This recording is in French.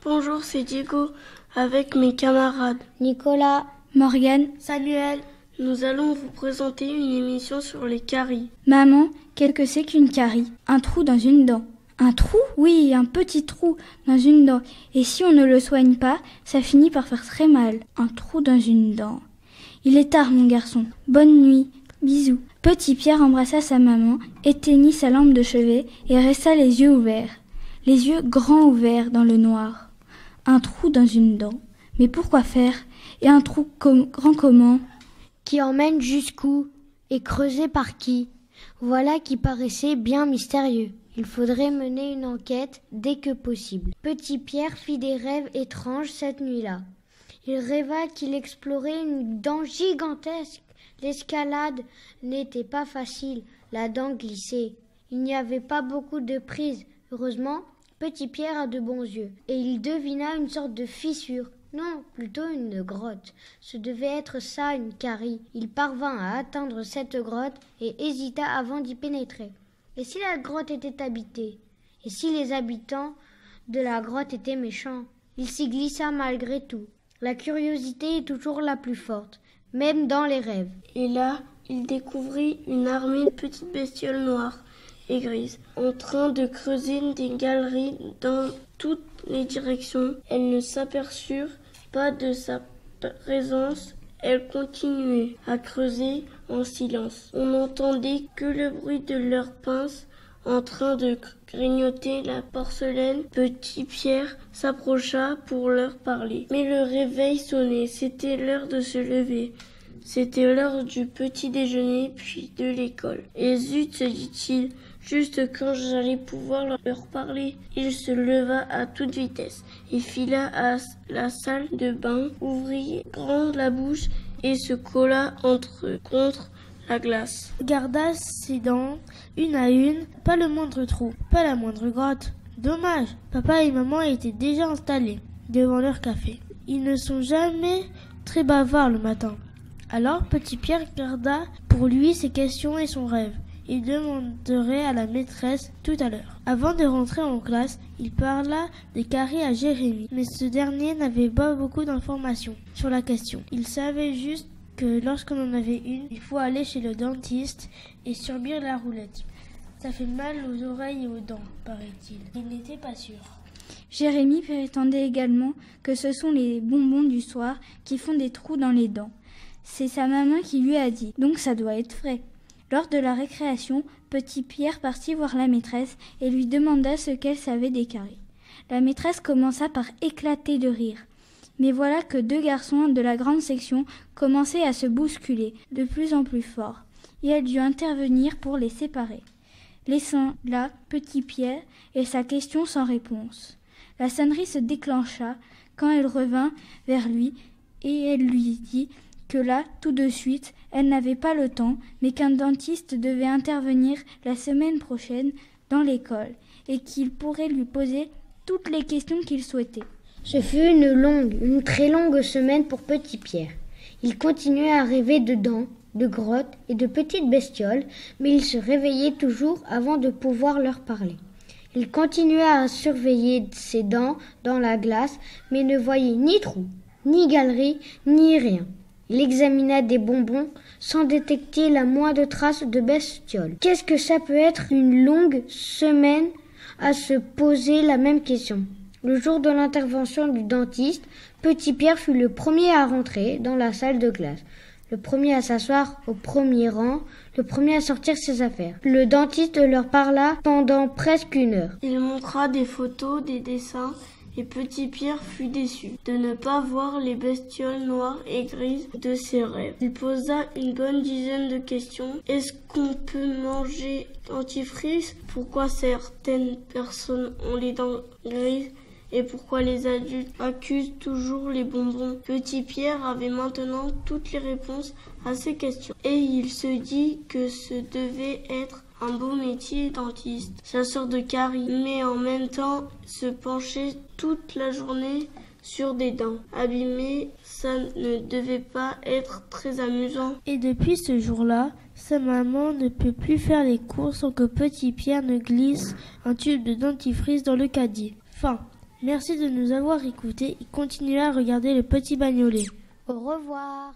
Bonjour, c'est Diego, avec mes camarades Nicolas, Morgane, Samuel. Nous allons vous présenter une émission sur les caries. Maman, qu'est-ce que c'est qu'une carie? Un trou dans une dent. Un trou? Oui, un petit trou dans une dent. Et si on ne le soigne pas, ça finit par faire très mal. Un trou dans une dent. Il est tard, mon garçon. Bonne nuit. Bisous. Petit Pierre embrassa sa maman, éteignit sa lampe de chevet et resta les yeux ouverts. Les yeux grands ouverts dans le noir. Un trou dans une dent. Mais pourquoi faire? Et un trou grand comment? Qui emmène jusqu'où? Et creusé par qui? Voilà qui paraissait bien mystérieux. Il faudrait mener une enquête dès que possible. Petit Pierre fit des rêves étranges cette nuit-là. Il rêva qu'il explorait une dent gigantesque. L'escalade n'était pas facile, la dent glissait. Il n'y avait pas beaucoup de prise. Heureusement, Petit Pierre a de bons yeux, et il devina une sorte de fissure. Non, plutôt une grotte. Ce devait être ça, une carie. Il parvint à atteindre cette grotte et hésita avant d'y pénétrer. Et si la grotte était habitée? Et si les habitants de la grotte étaient méchants? Il s'y glissa malgré tout. La curiosité est toujours la plus forte, même dans les rêves. Et là, il découvrit une armée de petites bestioles noires et grises, en train de creuser des galeries dans toutes les directions. Elles ne s'aperçurent pas de sa présence. Elles continuaient à creuser en silence. On n'entendait que le bruit de leurs pinces en train de grignoter la porcelaine. Petit Pierre s'approcha pour leur parler. Mais le réveil sonnait. C'était l'heure de se lever. C'était l'heure du petit déjeuner, puis de l'école. Et zut, se dit-il, juste quand j'allais pouvoir leur parler. Il se leva à toute vitesse et fila à la salle de bain, ouvrit grand la bouche et se colla contre la glace. Garda ses dents, une à une, pas le moindre trou, pas la moindre grotte. Dommage, papa et maman étaient déjà installés devant leur café. Ils ne sont jamais très bavards le matin. Alors Petit Pierre garda pour lui ses questions et son rêve. Il demanderait à la maîtresse tout à l'heure. Avant de rentrer en classe, il parla des caries à Jérémie, mais ce dernier n'avait pas beaucoup d'informations sur la question. Il savait juste que lorsqu'on en avait une, il faut aller chez le dentiste et subir la roulette. Ça fait mal aux oreilles et aux dents, paraît-il. Il n'était pas sûr. Jérémie prétendait également que ce sont les bonbons du soir qui font des trous dans les dents. C'est sa maman qui lui a dit, donc ça doit être vrai. Lors de la récréation, Petit Pierre partit voir la maîtresse et lui demanda ce qu'elle savait des caries. La maîtresse commença par éclater de rire. Mais voilà que deux garçons de la grande section commençaient à se bousculer de plus en plus fort, et elle dut intervenir pour les séparer, laissant là Petit Pierre et sa question sans réponse. La sonnerie se déclencha quand elle revint vers lui et elle lui dit que là, tout de suite, elle n'avait pas le temps, mais qu'un dentiste devait intervenir la semaine prochaine dans l'école et qu'il pourrait lui poser toutes les questions qu'il souhaitait. Ce fut une très longue semaine pour Petit Pierre. Il continuait à rêver de dents, de grottes et de petites bestioles, mais il se réveillait toujours avant de pouvoir leur parler. Il continuait à surveiller ses dents dans la glace, mais ne voyait ni trou, ni galerie, ni rien. Il examina des bonbons sans détecter la moindre trace de bestiole. Qu'est-ce que ça peut être? Une longue semaine à se poser la même question. Le jour de l'intervention du dentiste, Petit Pierre fut le premier à rentrer dans la salle de classe, le premier à s'asseoir au premier rang, le premier à sortir ses affaires. Le dentiste leur parla pendant presque une heure. Il montra des photos, des dessins, et Petit Pierre fut déçu de ne pas voir les bestioles noires et grises de ses rêves. Il posa une bonne dizaine de questions. Est-ce qu'on peut manger dentifrice? Pourquoi certaines personnes ont les dents grises? Et pourquoi les adultes accusent toujours les bonbons? Petit Pierre avait maintenant toutes les réponses à ces questions. Et il se dit que ce devait être un beau métier dentiste, chasseur de caries, mais en même temps se pencher toute la journée sur des dents abîmées, ça ne devait pas être très amusant. Et depuis ce jour-là, sa maman ne peut plus faire les courses sans que Petit Pierre ne glisse un tube de dentifrice dans le caddie. Fin. Merci de nous avoir écoutés et continuez à regarder le petit bagnolet. Au revoir.